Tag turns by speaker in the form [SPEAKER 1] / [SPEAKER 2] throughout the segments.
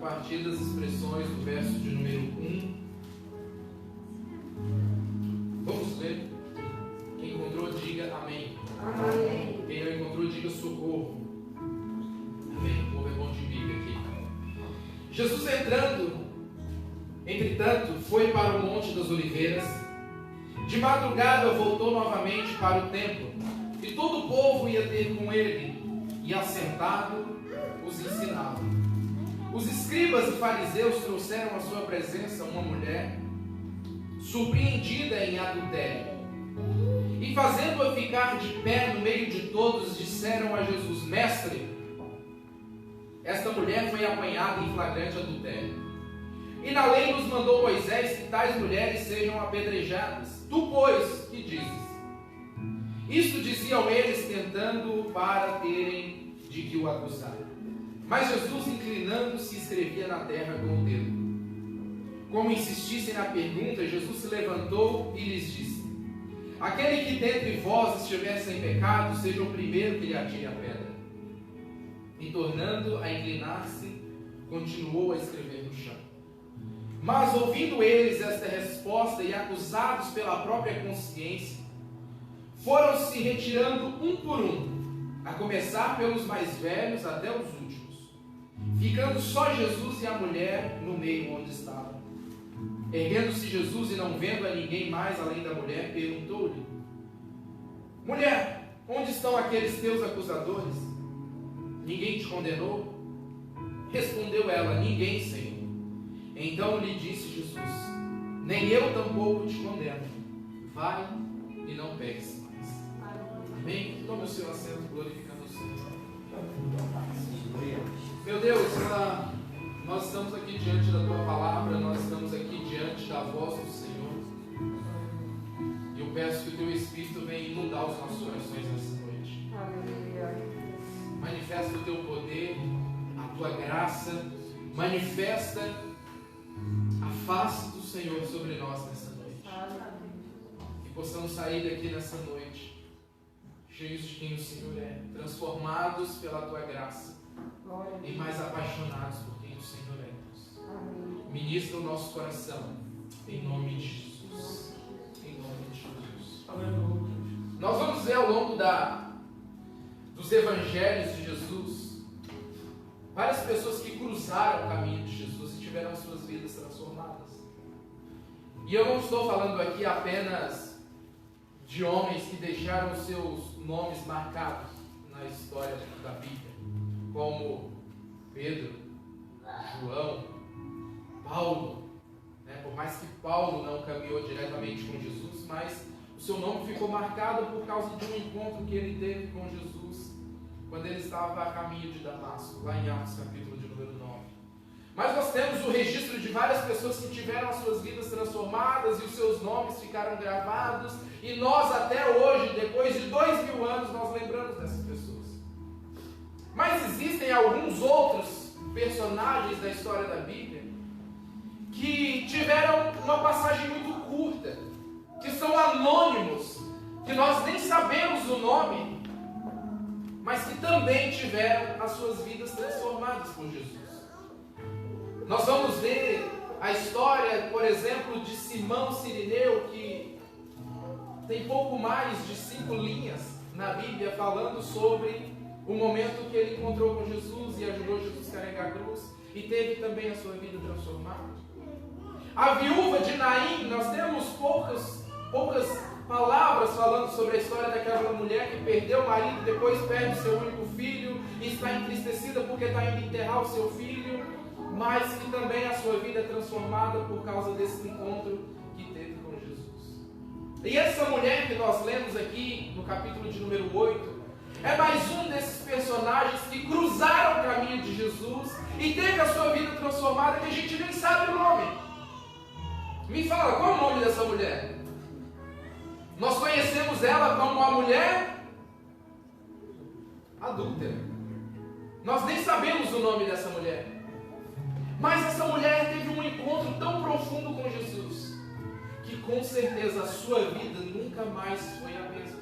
[SPEAKER 1] partir das expressões do verso de número 1. Vamos ler. Quem encontrou, diga amém.
[SPEAKER 2] Amém.
[SPEAKER 1] Quem não encontrou, diga socorro. Amém. O povo é bom de Bíblia aqui. Jesus entretanto, foi para o Monte das Oliveiras. De madrugada voltou novamente para o templo, e todo o povo ia ter com ele, e assentado os ensinava. Os escribas e fariseus trouxeram à sua presença uma mulher surpreendida em adultério. E fazendo-a ficar de pé no meio de todos, disseram a Jesus: Mestre, esta mulher foi apanhada em flagrante adultério. E na lei nos mandou Moisés que tais mulheres sejam apedrejadas. Tu, pois, que dizes? Isto diziam eles, tentando para terem de que o acusar. Mas Jesus, inclinando-se, escrevia na terra com o dedo. Como insistissem na pergunta, Jesus se levantou e lhes disse: Aquele que dentre vós estiver sem pecado, seja o primeiro que lhe atire a pedra. E tornando a inclinar-se, continuou a escrever no chão. Mas ouvindo eles esta resposta e acusados pela própria consciência, foram se retirando um por um, a começar pelos mais velhos até os últimos, ficando só Jesus e a mulher no meio onde estavam. Erguendo-se Jesus e não vendo a ninguém mais além da mulher, perguntou-lhe: Mulher, onde estão aqueles teus acusadores? Ninguém te condenou? Respondeu ela: Ninguém, Senhor. Então lhe disse Jesus: Nem eu tampouco te condeno. Vai e não peques mais. Amém? Tome o seu assento, glorificando o Senhor. Meu Deus, nós estamos aqui diante da Tua Palavra, nós estamos aqui diante da voz do Senhor. E eu peço que o Teu Espírito venha inundar os nossos corações nessa noite. Manifesta o Teu poder, a Tua graça, manifesta a face do Senhor sobre nós nessa noite. Que possamos sair daqui nessa noite cheios de quem o Senhor é, transformados pela Tua graça e mais apaixonados por quem o Senhor é, Deus. Ministra o nosso coração em nome de Jesus. Em nome de Jesus. Aleluia. Nós vamos ver ao longo dos evangelhos de Jesus várias pessoas que cruzaram o caminho de Jesus e tiveram suas vidas transformadas. E eu não estou falando aqui apenas de homens que deixaram seus nomes marcados na história da Bíblia, como Pedro, João, Paulo, né? Por mais que Paulo não caminhou diretamente com Jesus, mas o seu nome ficou marcado por causa de um encontro que ele teve com Jesus quando ele estava a caminho de Damasco, lá em Atos capítulo de número 9. Mas nós temos o registro de várias pessoas que tiveram as suas vidas transformadas e os seus nomes ficaram gravados, e nós até hoje, depois de 2000 anos, nós lembramos dessas pessoas. Mas existem alguns outros personagens da história da Bíblia que tiveram uma passagem muito curta, que são anônimos, que nós nem sabemos o nome, mas que também tiveram as suas vidas transformadas por Jesus. Nós vamos ver a história, por exemplo, de Simão Cirineu, que tem pouco mais de 5 linhas na Bíblia falando sobre o momento que ele encontrou com Jesus e ajudou Jesus a carregar a cruz e teve também a sua vida transformada. A viúva de Naim, nós temos poucas palavras falando sobre a história daquela mulher que perdeu o marido, depois perde o seu único filho e está entristecida porque está indo enterrar o seu filho, mas que também a sua vida é transformada por causa desse encontro que teve com Jesus. E essa mulher que nós lemos aqui no capítulo de número 8 é mais um desses personagens que cruzaram o caminho de Jesus e teve a sua vida transformada, que a gente nem sabe o nome. Me fala, qual é o nome dessa mulher? Nós conhecemos ela como uma mulher adúltera. Nós nem sabemos o nome dessa mulher. Mas essa mulher teve um encontro tão profundo com Jesus que com certeza a sua vida nunca mais foi a mesma.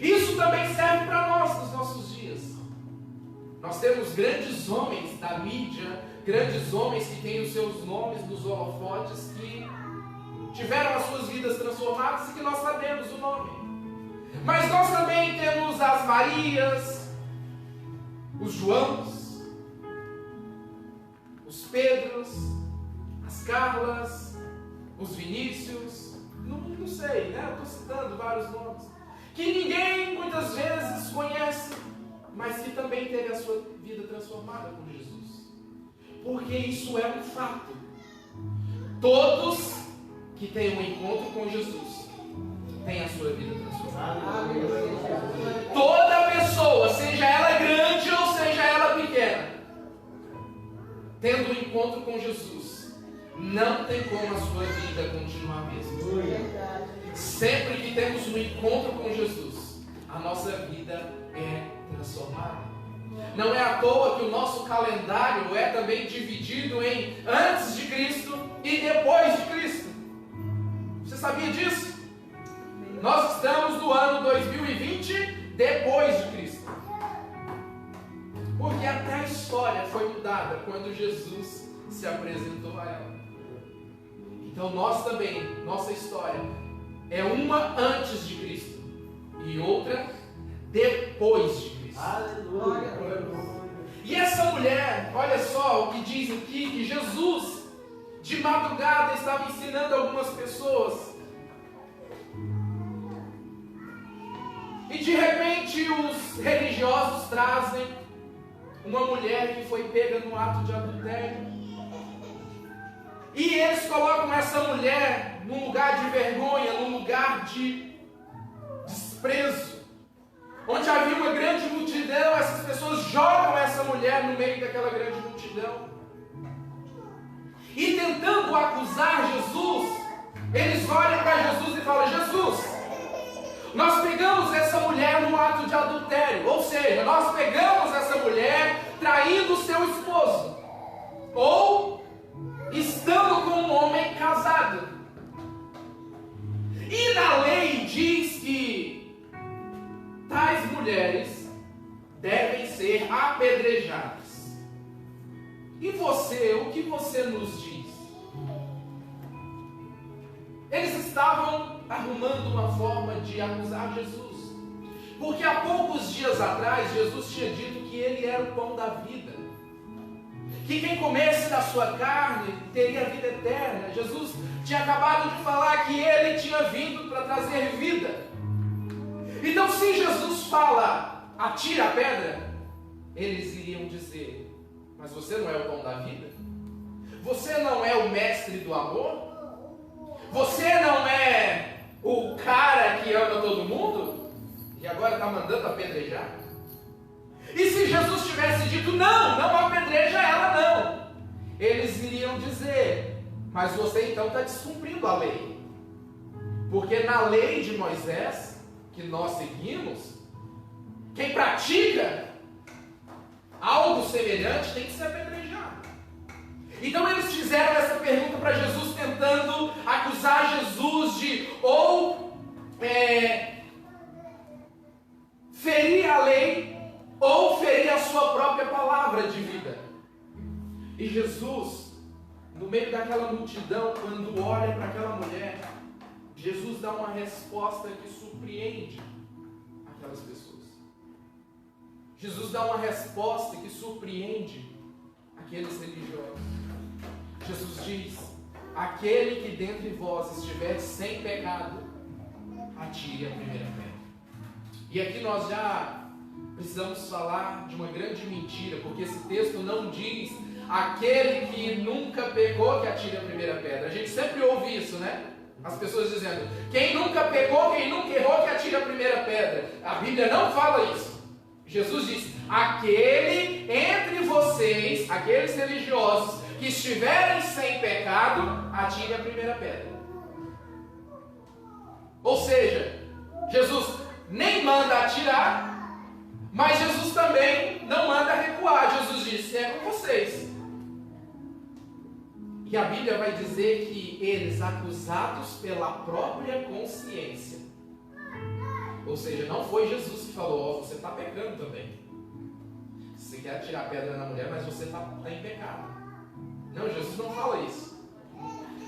[SPEAKER 1] Isso também serve para nós nos nossos dias. Nós temos grandes homens da mídia, grandes homens que têm os seus nomes nos holofotes, que tiveram as suas vidas transformadas e que nós sabemos o nome. Mas nós também temos as Marias, os Joãos, os Pedros, as Carlas, os Vinícius, não sei, né? Eu estou citando vários nomes, que ninguém muitas vezes conhece, mas que também teve a sua vida transformada com Jesus. Porque isso é um fato. Todos que têm um encontro com Jesus têm a sua vida transformada. Toda pessoa, seja ela grande ou seja ela pequena, tendo um encontro com Jesus, não tem como a sua vida continuar a mesma. Sempre que temos um encontro com Jesus, a nossa vida é transformada. Não é à toa que o nosso calendário é também dividido em antes de Cristo e depois de Cristo. Você sabia disso? Nós estamos no ano 2020 depois de Cristo. Porque até a história foi mudada quando Jesus se apresentou a ela. Então nós também, nossa história é uma antes de Cristo e outra depois de Cristo. Aleluia. E essa mulher, olha só o que diz aqui, que Jesus de madrugada estava ensinando algumas pessoas. E de repente os religiosos trazem uma mulher que foi pega no ato de adultério. E eles colocam essa mulher num lugar de vergonha, num lugar de desprezo. Onde havia uma grande multidão, essas pessoas jogam essa mulher no meio daquela grande multidão. E tentando acusar Jesus, eles olham para Jesus e falam: Jesus, nós pegamos essa mulher no ato de adultério. Ou seja, nós pegamos essa mulher traindo o seu esposo. Ou estando com um homem casado. E na lei diz que tais mulheres devem ser apedrejadas. E você, o que você nos diz? Eles estavam arrumando uma forma de acusar Jesus. Porque há poucos dias atrás, Jesus tinha dito que ele era o pão da vida. Que quem comesse da sua carne teria vida eterna. Jesus tinha acabado de falar que ele tinha vindo para trazer vida. Então, se Jesus fala, atira a pedra, eles iriam dizer: mas você não é o pão da vida? Você não é o mestre do amor? Você não é o cara que ama todo mundo? E agora está mandando apedrejar? E se Jesus tivesse dito: não apedreja ela não, eles iriam dizer: mas você então está descumprindo a lei. Porque na lei de Moisés, que nós seguimos, quem pratica algo semelhante tem que ser apedrejado. Então eles fizeram essa pergunta para Jesus, tentando acusar Jesus de ou ferir a lei, ou ferir a sua própria palavra de vida. E Jesus, no meio daquela multidão, quando olha para aquela mulher, Jesus dá uma resposta que surpreende aquelas pessoas. Jesus dá uma resposta que surpreende aqueles religiosos. Jesus diz: aquele que dentre vós estiver sem pecado, atire a primeira pedra. E aqui nós já precisamos falar de uma grande mentira, porque esse texto não diz aquele que nunca pecou que atire a primeira pedra. A gente sempre ouve isso, né? As pessoas dizendo: quem nunca pecou, quem nunca errou, que atire a primeira pedra. A Bíblia não fala isso. Jesus diz: aquele entre vocês, aqueles religiosos que estiverem sem pecado, atire a primeira pedra. Ou seja, Jesus nem manda atirar, mas Jesus também não manda recuar. Jesus disse: é com vocês. E a Bíblia vai dizer que eles, acusados pela própria consciência, ou seja, não foi Jesus que falou: ó, você está pecando também. Você quer atirar pedra na mulher, mas você está em pecado. Não, Jesus não fala isso.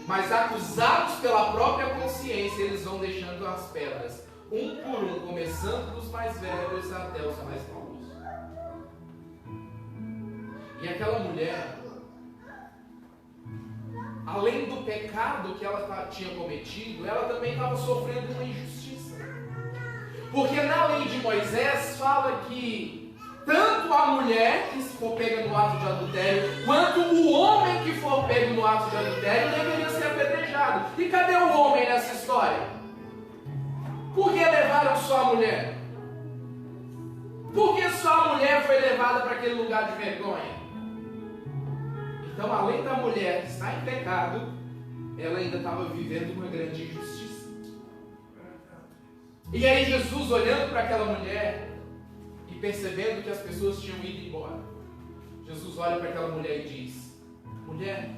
[SPEAKER 1] Mas acusados pela própria consciência, eles vão deixando as pedras, um por um, começando dos mais velhos até os mais novos. E aquela mulher, além do pecado que ela tinha cometido, ela também estava sofrendo uma injustiça. Porque na lei de Moisés fala que tanto a mulher que for pega no ato de adultério, quanto o homem que for pego no ato de adultério deveria ser apedrejado. E cadê o homem nessa história? Por que levaram só a mulher? Por que só a mulher foi levada para aquele lugar de vergonha? Então, além da mulher estar em pecado, ela ainda estava vivendo uma grande injustiça. E aí Jesus, olhando para aquela mulher e percebendo que as pessoas tinham ido embora, Jesus olha para aquela mulher e diz: mulher,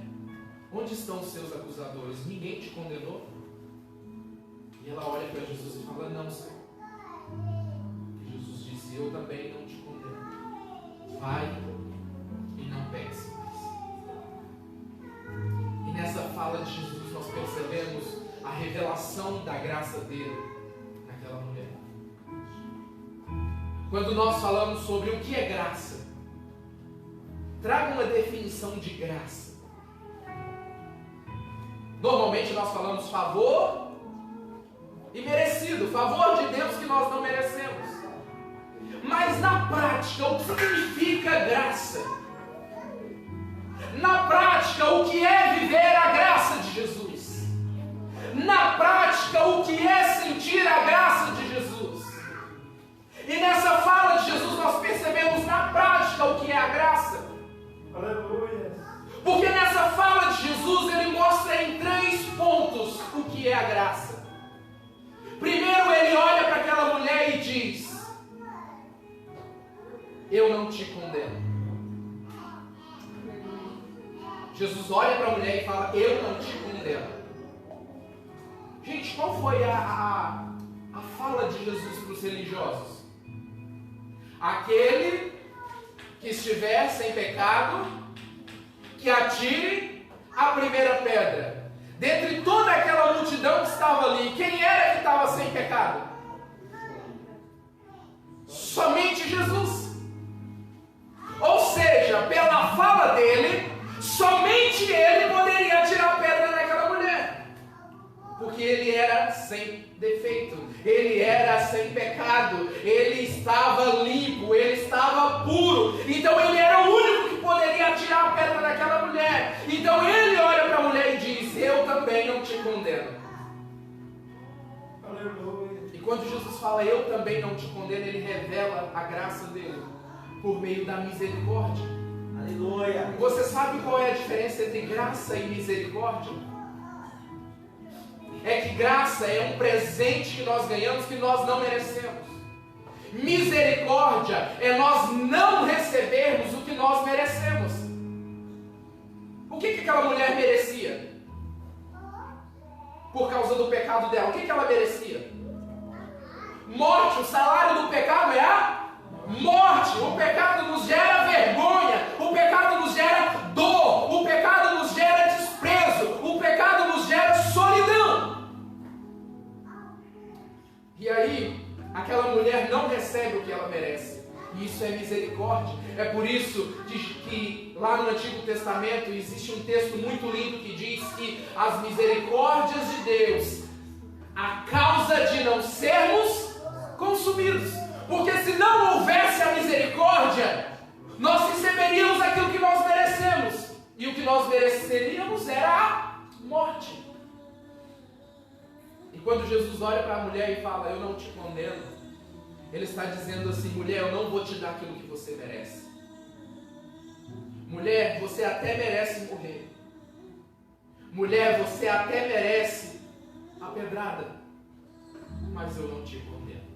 [SPEAKER 1] onde estão os seus acusadores? Ninguém te condenou? E ela olha para Jesus e fala: não, Senhor. E Jesus disse: eu também não te condeno. Vai e não peques mais. E nessa fala de Jesus nós percebemos a revelação da graça dele naquela mulher. Quando nós falamos sobre o que é graça, traga uma definição de graça. Normalmente nós falamos favor e merecido, favor de Deus que nós não merecemos. Mas na prática, o que significa graça? Na prática, o que é viver a graça de Jesus? Na prática, o que é sentir a graça de Jesus? E nessa fala de Jesus nós percebemos na prática o que é a graça. Aleluia. Porque nessa fala de Jesus ele mostra em 3 pontos o que é a graça. Primeiro ele olha para aquela mulher e diz: eu não te condeno. Jesus olha para a mulher e fala: eu não te condeno. Gente, qual foi a fala de Jesus para os religiosos? Aquele que estiver sem pecado, que atire a primeira pedra. Dentre toda aquela multidão que estava ali, quem era que estava sem pecado? Somente Jesus. Ou seja, pela fala dele, somente ele poderia atirar a pedra naquela mulher. Porque ele era sem defeito, ele era sem pecado, ele estava limpo, ele estava puro. Então ele era o único que poderia atirar a pedra naquela mulher. Então ele olha para a mulher e diz: eu também não te condeno. Aleluia. E quando Jesus fala eu também não te condeno, ele revela a graça dele por meio da misericórdia. Aleluia. Você sabe qual é a diferença entre graça e misericórdia? É que graça é um presente que nós ganhamos que nós não merecemos. Misericórdia é nós não recebermos o que nós merecemos. O que aquela mulher merecia? Por causa do pecado dela, o que ela merecia? Morte. O salário do pecado é a morte. O pecado nos gera vergonha, o pecado nos gera dor, o pecado nos gera desprezo, o pecado nos gera solidão. E aí, aquela mulher não recebe o que ela merece. E isso é misericórdia. É por isso que lá no Antigo Testamento existe um texto muito lindo que diz que as misericórdias de Deus, a causa de não sermos consumidos. Porque se não houvesse a misericórdia, nós receberíamos aquilo que nós merecemos. E o que nós mereceríamos era a morte. E quando Jesus olha para a mulher e fala: eu não te condeno, ele está dizendo assim: mulher, eu não vou te dar aquilo que você merece. Mulher, você até merece morrer. Mulher, você até merece a pedrada. Mas eu não te condeno.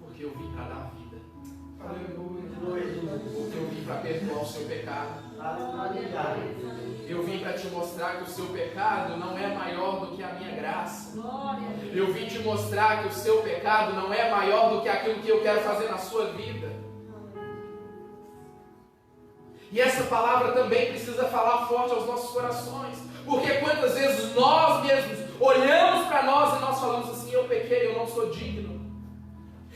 [SPEAKER 1] Porque eu vim para dar vida. Porque eu vim para perdoar o seu pecado. Eu vim para te mostrar que o seu pecado não é maior do que a minha graça. Eu vim te mostrar que o seu pecado não é maior do que aquilo que eu quero fazer na sua vida. E essa palavra também precisa falar forte aos nossos corações. Porque quantas vezes nós mesmos olhamos para nós e nós falamos assim: eu pequei, eu não sou digno.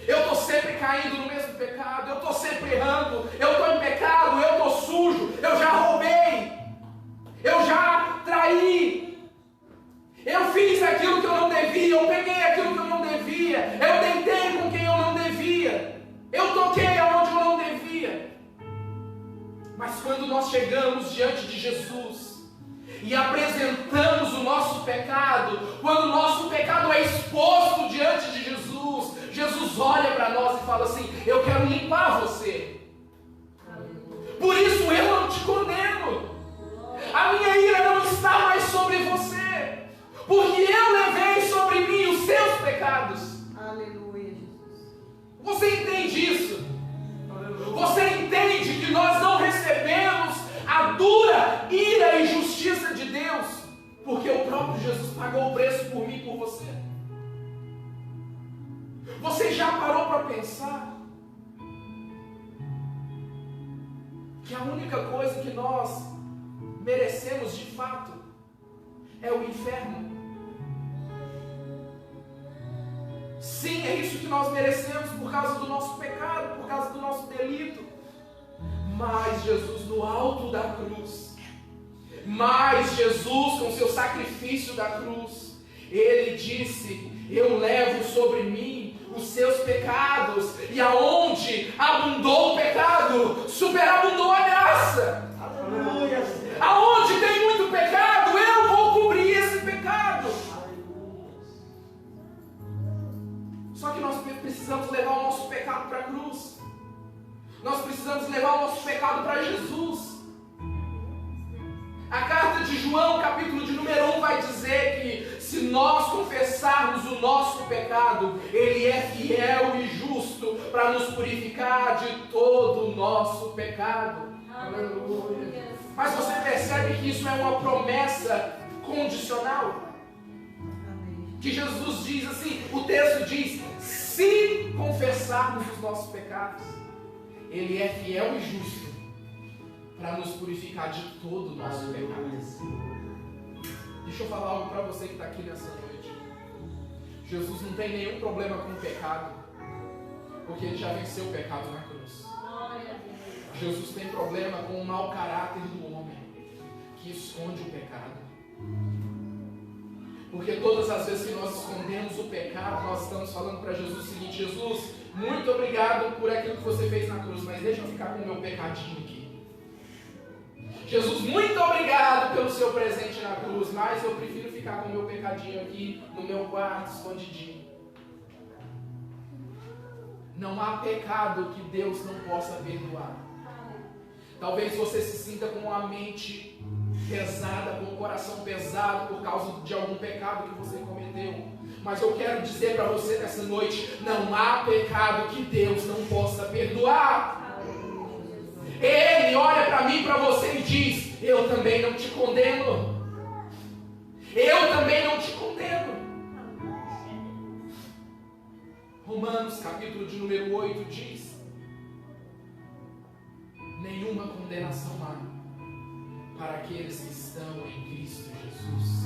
[SPEAKER 1] Eu estou sempre caindo no mesmo pecado, eu estou sempre errando, eu estou em pecado, eu estou sujo, eu já roubei, eu já traí, eu fiz aquilo que eu não devia, eu peguei aquilo que eu não devia, eu deitei com quem eu não devia, eu toquei aonde eu não devia. Mas quando nós chegamos diante de Jesus e apresentamos o nosso pecado, quando o nosso pecado é exposto diante de Jesus, Jesus olha para nós e fala assim: eu quero limpar você. Por isso eu não te condeno. A minha ira não está mais sobre você, porque eu levei sobre mim os seus pecados.
[SPEAKER 2] Aleluia, Jesus.
[SPEAKER 1] Você entende isso? Você entende que nós não recebemos a dura ira e justiça de Deus, porque o próprio Jesus pagou o preço por mim e por você? Você já parou para pensar que a única coisa que nós merecemos de fato é o inferno? Sim, é isso que nós merecemos por causa do nosso pecado, por causa do nosso delito. Mas Jesus no alto da cruz, mas Jesus com seu sacrifício da cruz, Ele disse: eu levo sobre mim os seus pecados, e aonde abundou o pecado, superabundou a graça.
[SPEAKER 2] Aleluia.
[SPEAKER 1] Aonde tem muito pecado, eu vou cobrir esse pecado. Só que nós precisamos levar o nosso pecado para a cruz. Nós precisamos levar o nosso pecado para Jesus. A carta de João, capítulo de número 1, vai dizer que se nós confessarmos o nosso pecado, Ele é fiel e justo para nos purificar de todo o nosso pecado. Aleluia. Mas você percebe que isso é uma promessa condicional? Que Jesus diz assim, o texto diz: se confessarmos os nossos pecados, Ele é fiel e justo para nos purificar de todo o nosso pecado. Deixa eu falar algo para você que está aqui nessa noite. Jesus não tem nenhum problema com o pecado, porque Ele já venceu o pecado na cruz. Jesus tem problema com o mau caráter do homem, que esconde o pecado. Porque todas as vezes que nós escondemos o pecado, nós estamos falando para Jesus o seguinte: Jesus, muito obrigado por aquilo que você fez na cruz, mas deixa eu ficar com o meu pecadinho aqui. Jesus, muito obrigado pelo seu presente na cruz, mas eu prefiro ficar com o meu pecadinho aqui no meu quarto, escondidinho. Não há pecado que Deus não possa perdoar. Talvez você se sinta com a mente pesada, com o coração pesado por causa de algum pecado que você cometeu. Mas eu quero dizer para você nessa noite: não há pecado que Deus não possa perdoar. Ele olha para mim e para você e diz: eu também não te condeno. Eu também não te condeno. Romanos capítulo de número 8 diz: nenhuma condenação há para aqueles que estão em Cristo Jesus.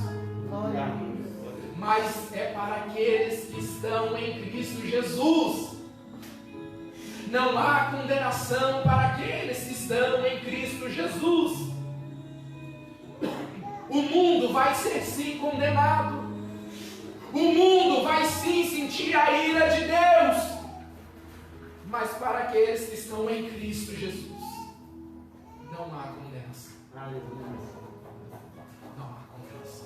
[SPEAKER 1] Mas é para aqueles que estão em Cristo Jesus. Não há condenação para aqueles que estão em Cristo Jesus. O mundo vai ser sim condenado. O mundo vai sim sentir a ira de Deus. Mas para aqueles que estão em Cristo Jesus, não há condenação. Não há condenação.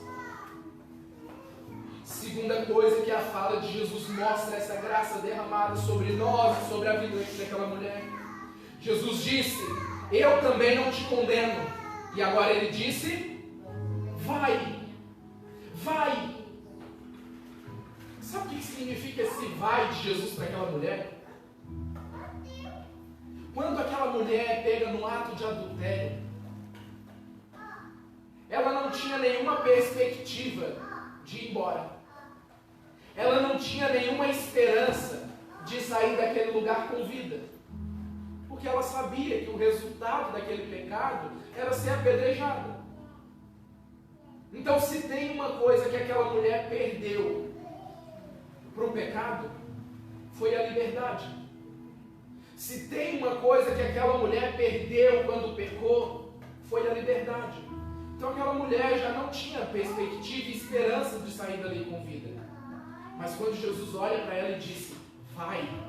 [SPEAKER 1] Segunda coisa que a fala de Jesus mostra, essa graça derramada sobre nós e sobre a vida daquela mulher. Jesus disse: eu também não te condeno. E agora Ele disse: vai, vai. Sabe o que significa esse vai de Jesus para aquela mulher? Quando aquela mulher pega no ato de adultério, ela não tinha nenhuma perspectiva de ir embora. Ela não tinha nenhuma esperança de sair daquele lugar com vida. porque ela sabia que o resultado daquele pecado era ser apedrejada. Então, se tem uma coisa que aquela mulher perdeu para o pecado, foi a liberdade. Se tem uma coisa que aquela mulher perdeu quando pecou, foi a liberdade. Então aquela mulher já não tinha perspectiva e esperança de sair dali com vida. Mas quando Jesus olha para ela e diz, vai,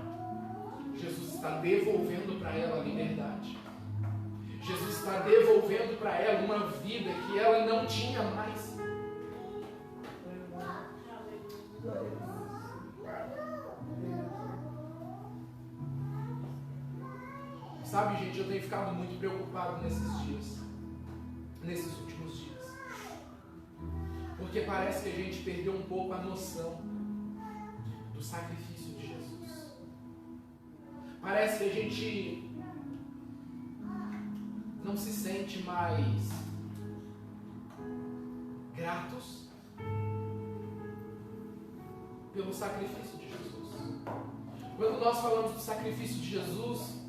[SPEAKER 1] Jesus está devolvendo para ela a liberdade. Jesus está devolvendo para ela uma vida que ela não tinha mais. Sabe, gente, eu tenho ficado muito preocupado nesses dias, nesses últimos dias. Porque parece que a gente perdeu um pouco a noção do sacrifício de Jesus. Parece que a gente não se sente mais gratos pelo sacrifício de Jesus. Quando nós falamos do sacrifício de Jesus,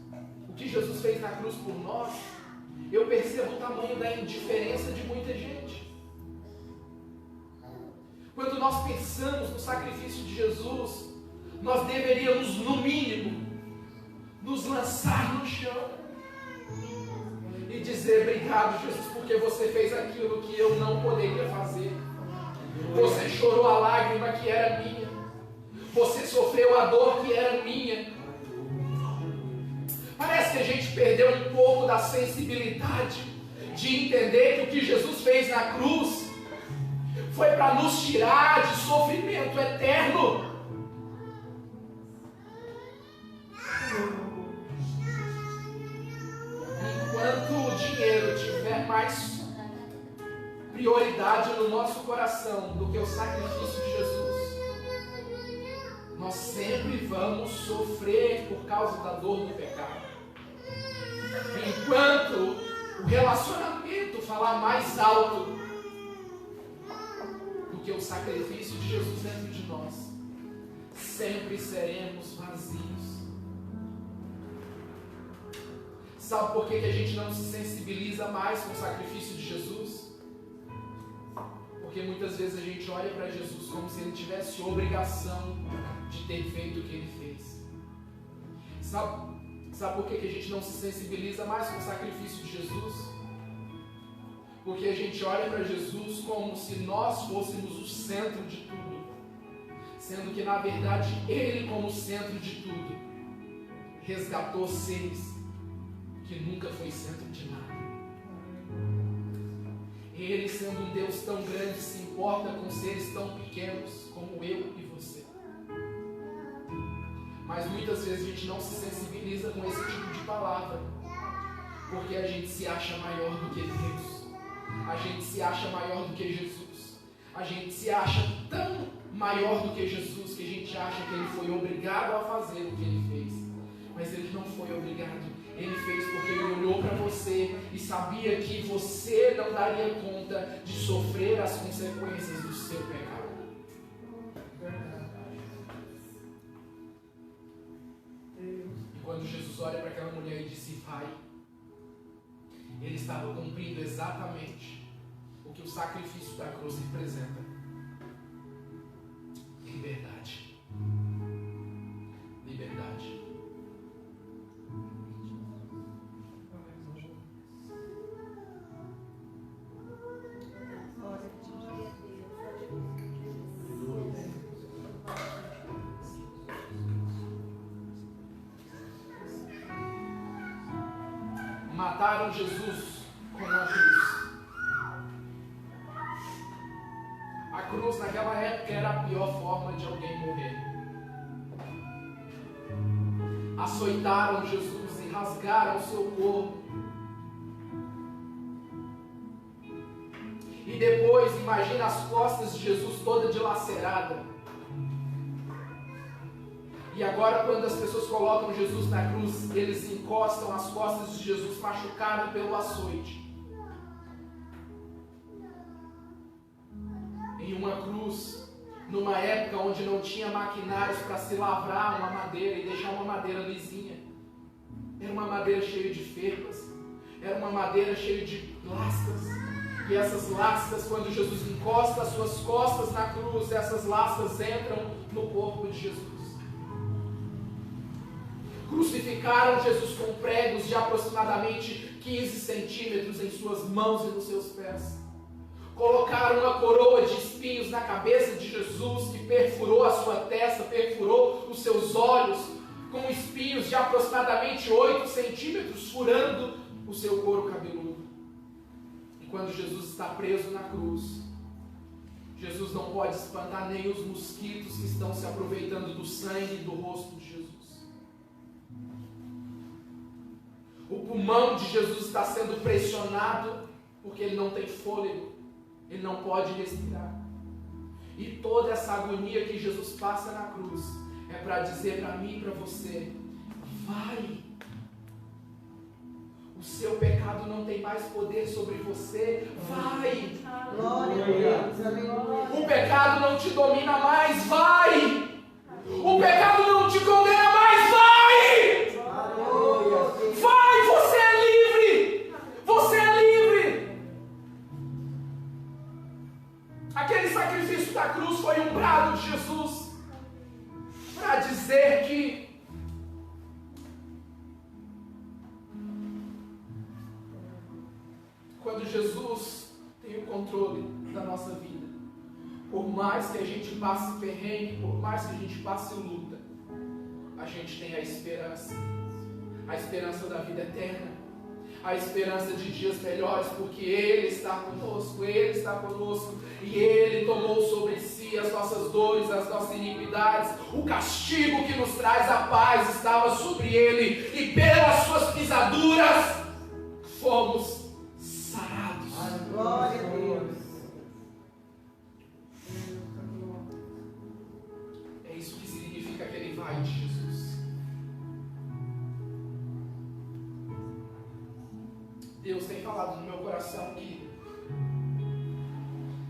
[SPEAKER 1] o que Jesus fez na cruz por nós, eu percebo o tamanho da indiferença de muita gente. Quando nós pensamos no sacrifício de Jesus, nós deveríamos, no mínimo, nos lançar no chão e dizer, obrigado, Jesus, porque você fez aquilo que eu não poderia fazer. Você chorou a lágrima que era minha. Você sofreu a dor que era minha. Parece que a gente perdeu um pouco da sensibilidade de entender que o que Jesus fez na cruz foi para nos tirar de sofrimento eterno. Enquanto o dinheiro tiver mais prioridade no nosso coração do que o sacrifício de Jesus, nós sempre vamos sofrer por causa da dor do pecado. Enquanto o relacionamento falar mais alto do que o sacrifício de Jesus dentro de nós, sempre seremos vazios. Sabe por que a gente não se sensibiliza mais com o sacrifício de Jesus? Porque muitas vezes a gente olha para Jesus como se ele tivesse obrigação de ter feito o que ele fez. Sabe por que a gente não se sensibiliza mais com o sacrifício de Jesus? Porque a gente olha para Jesus como se nós fôssemos o centro de tudo, sendo que na verdade Ele, como centro de tudo, resgatou seres que nunca foi centro de nada. Ele, sendo um Deus tão grande, se importa com seres tão pequenos como eu e você. Mas muitas vezes a gente não se sensibiliza com esse tipo de palavra, porque a gente se acha maior do que Deus, a gente se acha maior do que Jesus, a gente se acha tão maior do que Jesus que a gente acha que ele foi obrigado a fazer o que ele fez. Mas ele não foi obrigado, ele fez porque ele olhou para você e sabia que você não daria conta de sofrer as consequências do seu pecado. Quando Jesus olha para aquela mulher e disse, vai, ele estava cumprindo exatamente o que o sacrifício da cruz representa. Liberdade. Liberdade. Mataram Jesus com a cruz. A cruz naquela época era a pior forma de alguém morrer. Açoitaram Jesus e rasgaram o seu corpo. E depois, imagina as costas de Jesus toda dilacerada. E agora, quando as pessoas colocam Jesus na cruz, eles encostam as costas de Jesus machucado pelo açoite. Em uma cruz, numa época onde não tinha maquinários para se lavrar uma madeira e deixar uma madeira lisinha. Era uma madeira cheia de ferpas, era uma madeira cheia de lascas. E essas lascas, quando Jesus encosta as suas costas na cruz, essas lascas entram no corpo de Jesus. Crucificaram Jesus com pregos de aproximadamente 15 centímetros em suas mãos e nos seus pés. Colocaram uma coroa de espinhos na cabeça de Jesus, que perfurou a sua testa, perfurou os seus olhos, com espinhos de aproximadamente 8 centímetros, furando o seu couro cabeludo. E quando Jesus está preso na cruz, Jesus não pode espantar nem os mosquitos que estão se aproveitando do sangue e do rosto de Jesus. O pulmão de Jesus está sendo pressionado porque ele não tem fôlego, ele não pode respirar. E toda essa agonia que Jesus passa na cruz é para dizer para mim e para você: vai! O seu pecado não tem mais poder sobre você. Vai!
[SPEAKER 2] Glória a Deus, aleluia.
[SPEAKER 1] O pecado não te domina mais. Vai! O pecado não te condena mais. Vai!
[SPEAKER 2] Aleluia.
[SPEAKER 1] Vai! Você é livre! Você é livre! Aquele sacrifício da cruz foi um brado de Jesus para dizer que quando Jesus tem o controle da nossa vida, por mais que a gente passe perrengue, por mais que a gente passe luta, a gente tem a esperança da vida eterna, a esperança de dias melhores, porque Ele está conosco, e Ele tomou sobre si as nossas dores, as nossas iniquidades. O castigo que nos traz a paz estava sobre Ele, e pelas suas pisaduras fomos sarados.
[SPEAKER 2] Glória a Deus.
[SPEAKER 1] É isso que significa aquele vai de Jesus. Deus tem falado no meu coração que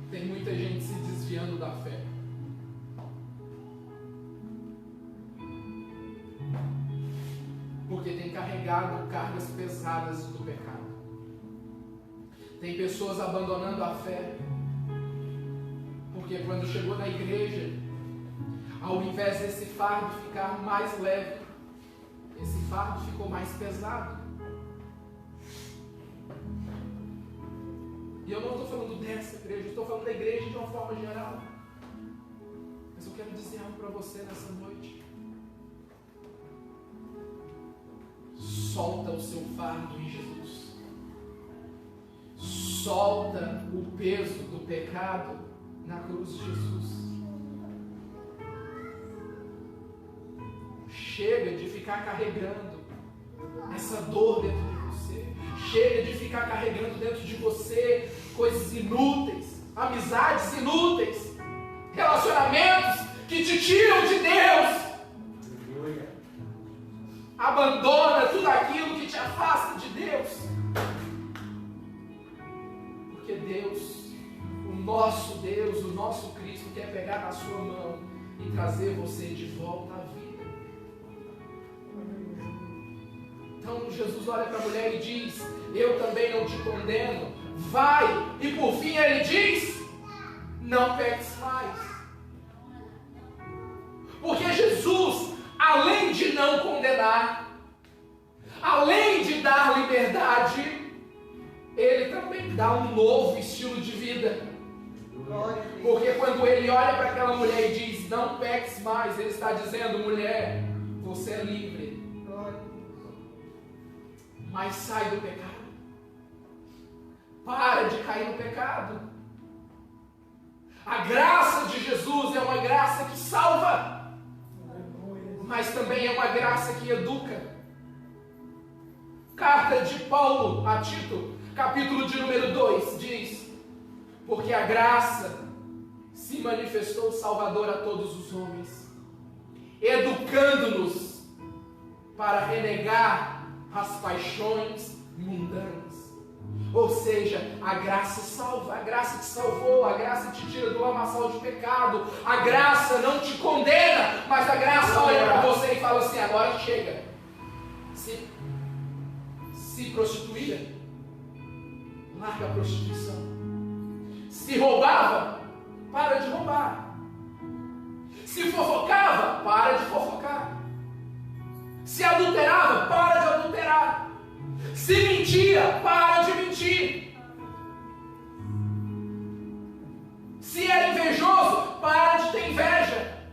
[SPEAKER 1] tem muita gente se desviando da fé. Porque tem carregado cargas pesadas do pecado. Tem pessoas abandonando a fé, porque quando chegou na igreja, ao invés desse fardo ficar mais leve, esse fardo ficou mais pesado. E eu não estou falando dessa igreja, estou falando da igreja de uma forma geral. Mas eu quero dizer algo para você nessa noite. Solta o seu fardo em Jesus. Solta o peso do pecado na cruz de Jesus. Chega de ficar carregando essa dor dentro de você. Chega de ficar carregando dentro de você coisas inúteis, amizades inúteis, relacionamentos que te tiram de Deus. Abandona tudo aquilo que te afasta de Deus. Porque Deus, o nosso Cristo, quer pegar na sua mão e trazer você de volta à vida. Então Jesus olha para a mulher e diz: eu também não te condeno, vai. E por fim ele diz: não peques mais. Porque Jesus, além de não condenar, além de dar liberdade, Ele também dá um novo estilo de vida. Porque quando Ele olha para aquela mulher e diz: não peques mais, Ele está dizendo: mulher, você é livre. Mas sai do pecado. Para de cair no pecado. A graça de Jesus é uma graça que salva, mas também é uma graça que educa. Carta de Paulo a Tito, capítulo de número 2, diz: porque a graça se manifestou salvadora a todos os homens, educando-nos para renegar as paixões mundanas. Ou seja, a graça salva, a graça te salvou, a graça te tira do lamaçal de pecado, a graça não te condena, mas a graça olha para você e fala assim: agora chega. prostituía, larga a prostituição. Se roubava, para de roubar. Se fofocava, para de fofocar. Se adulterava, para de adulterar. Se mentia, para de mentir. Se era invejoso, para de ter inveja.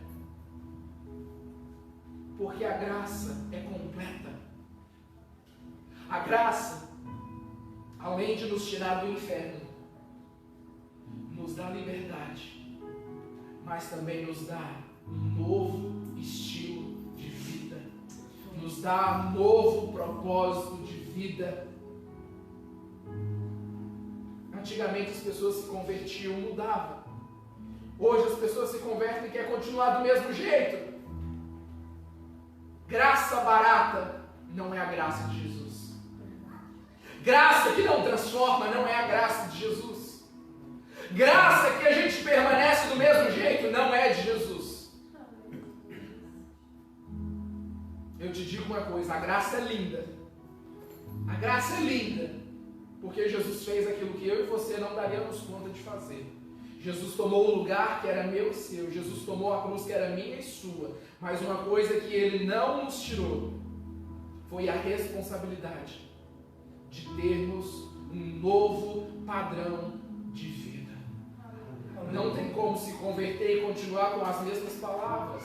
[SPEAKER 1] Porque a graça é completa. A graça, além de nos tirar do inferno, nos dá liberdade, mas também nos dá um novo estilo de vida, nos dá um novo propósito de vida. Antigamente as pessoas se convertiam, mudavam. Hoje as pessoas se convertem e querem continuar do mesmo jeito. Graça barata não é a graça de Jesus. Graça que não transforma não é a graça de Jesus. Graça que a gente permanece do mesmo jeito não é de Jesus. Eu te digo uma coisa, a graça é linda. A graça é linda, porque Jesus fez aquilo que eu e você não daríamos conta de fazer. Jesus tomou o lugar que era meu e seu. Jesus tomou a cruz que era minha e sua. Mas uma coisa que Ele não nos tirou foi a responsabilidade de termos um novo padrão de vida. Não tem como se converter e continuar com as mesmas palavras,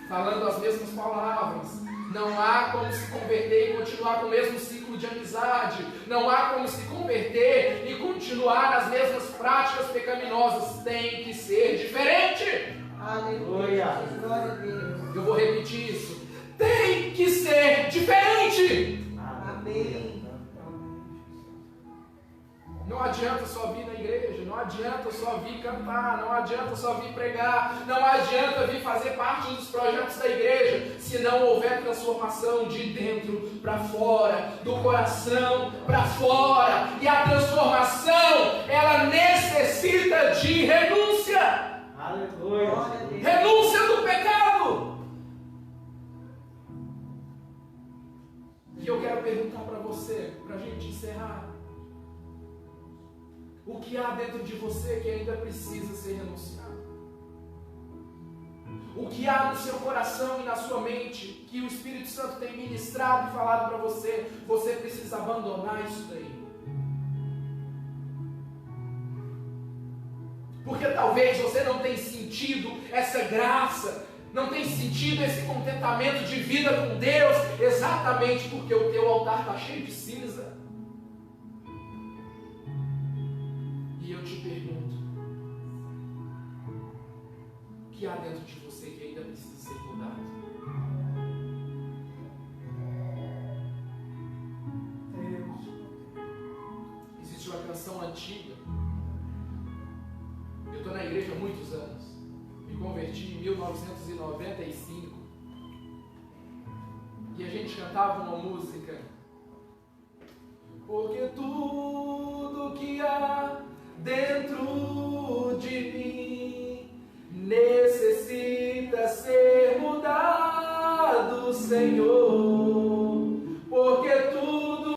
[SPEAKER 1] falando as mesmas palavras. Não há como se converter e continuar com o mesmo ciclo de amizade. Não há como se converter e continuar nas mesmas práticas pecaminosas. Tem que ser diferente.
[SPEAKER 2] Aleluia. Glória a Deus.
[SPEAKER 1] Eu vou repetir isso. Tem que ser diferente.
[SPEAKER 2] Amém.
[SPEAKER 1] Não adianta só vir na igreja, não adianta só vir cantar, não adianta só vir pregar, não adianta vir fazer parte dos projetos da igreja, se não houver transformação de dentro para fora, do coração para fora. E a transformação, ela necessita de renúncia.
[SPEAKER 2] Aleluia.
[SPEAKER 1] Renúncia do pecado. E eu quero perguntar para você, para a gente encerrar. O que há dentro de você que ainda precisa ser renunciado? O que há no seu coração e na sua mente que o Espírito Santo tem ministrado e falado para você? Você precisa abandonar isso daí. Porque talvez você não tenha sentido essa graça, não tenha sentido esse contentamento de vida com Deus, exatamente porque o teu altar está cheio de cinza. E eu te pergunto, o que há dentro de você que ainda precisa ser mudado? Existe uma canção antiga. Eu estou na igreja há muitos anos. Me converti em 1995. E a gente cantava uma música. Porque tudo que há dentro